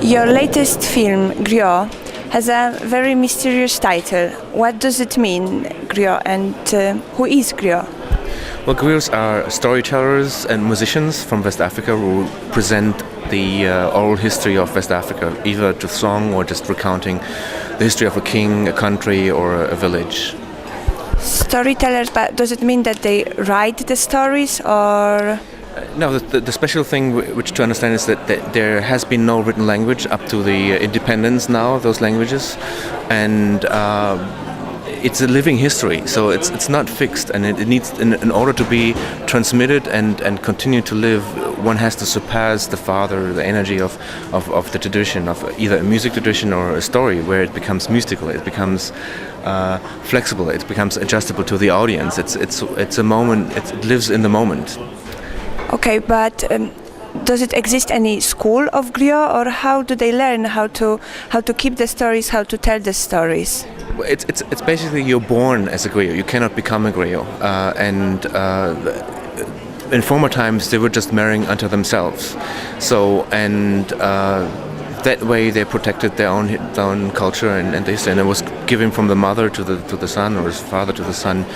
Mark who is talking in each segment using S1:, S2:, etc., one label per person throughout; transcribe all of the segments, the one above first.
S1: Your latest film, Griot, has a very mysterious title. What does it mean, Griot, and who is Griot?
S2: Well, griots are storytellers and musicians from West Africa who present the oral history of West Africa, either to song or just recounting the history of a king, a country, or a village.
S1: Storytellers, but does it mean that they write the stories, or...?
S2: No, the special thing which to understand is that there has been no written language up to the independence now of those languages, and it's a living history, so it's not fixed, and it needs, in order to be transmitted and continue to live, one has to surpass the father, the energy of the tradition, of either a music tradition or a story, where it becomes mystical, it becomes flexible, it becomes adjustable to the audience. It's a moment, it lives in the moment.
S1: Okay, but does it exist any school of griot, or how do they learn how to keep the stories, how to tell the stories?
S2: It's basically you're born as a griot. You cannot become a griot, and in former times they were just marrying unto themselves. So that way they protected their own culture and it was given from the mother to the son, or his father to the son,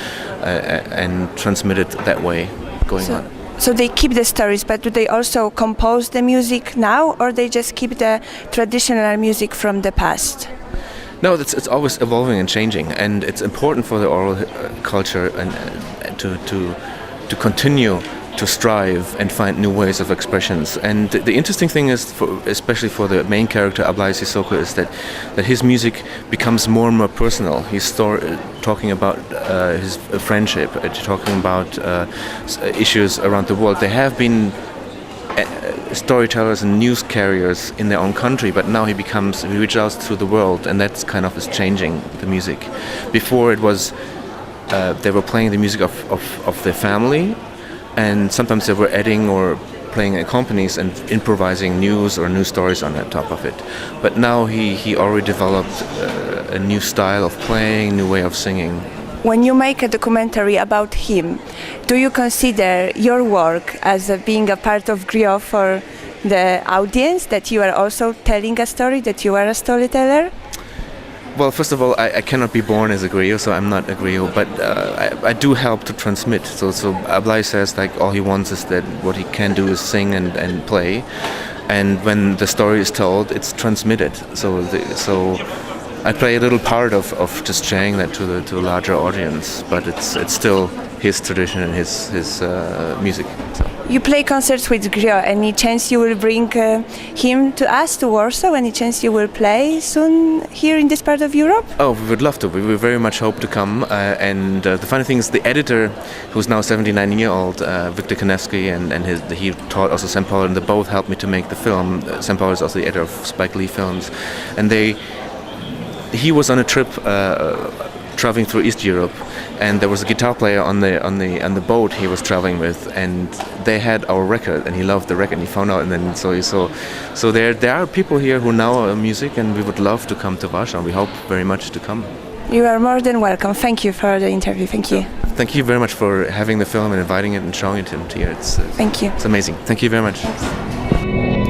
S2: and transmitted that way going on.
S1: So they keep the stories, but do they also compose the music now, or they just keep the traditional music from the past?
S2: No, it's always evolving and changing, and it's important for the oral culture and to continue to strive and find new ways of expressions. And the interesting thing is, especially for the main character Ablaye Cissoko, is that his music becomes more and more personal. He's talking about his friendship, talking about issues around the world. There have been storytellers and news carriers in their own country, but now he reaches out through the world, and that's kind of is changing the music. Before it was they were playing the music of their family, and sometimes they were adding or playing accompanies and improvising news or new stories on the top of it. But now he already developed a new style of playing, new way of singing.
S1: When you make a documentary about him, do you consider your work as being a part of Griot for the audience, that you are also telling a story, that you are a storyteller?
S2: Well, first of all, I cannot be born as a griot, so I'm not a griot, but I do help to transmit. So Ablaye says like all he wants is that what he can do is sing and play, and when the story is told, it's transmitted. So I play a little part of just sharing that to a larger audience, but it's still his tradition and his music. So.
S1: You play concerts with Griot. Any chance you will bring him to us, to Warsaw? Any chance you will play soon here in this part of Europe? Oh,
S2: we would love to. We very much hope to come. And the funny thing is, the editor, who's now 79 years old, Victor Kanevsky, and he taught also St. Paul, and they both helped me to make the film. St. Paul is also the editor of Spike Lee films, and he was on a trip traveling through East Europe, and there was a guitar player on the boat he was traveling with, and they had our record, and he loved the record, and he found out, and then so there are people here who know our music, and we would love to come to Warsaw. We hope very much to come.
S1: You are more than welcome. Thank you for the interview. Thank you.
S2: Thank you very much for having the film and inviting it and showing it here.
S1: Thank you.
S2: It's amazing. Thank you very much.
S1: Thanks.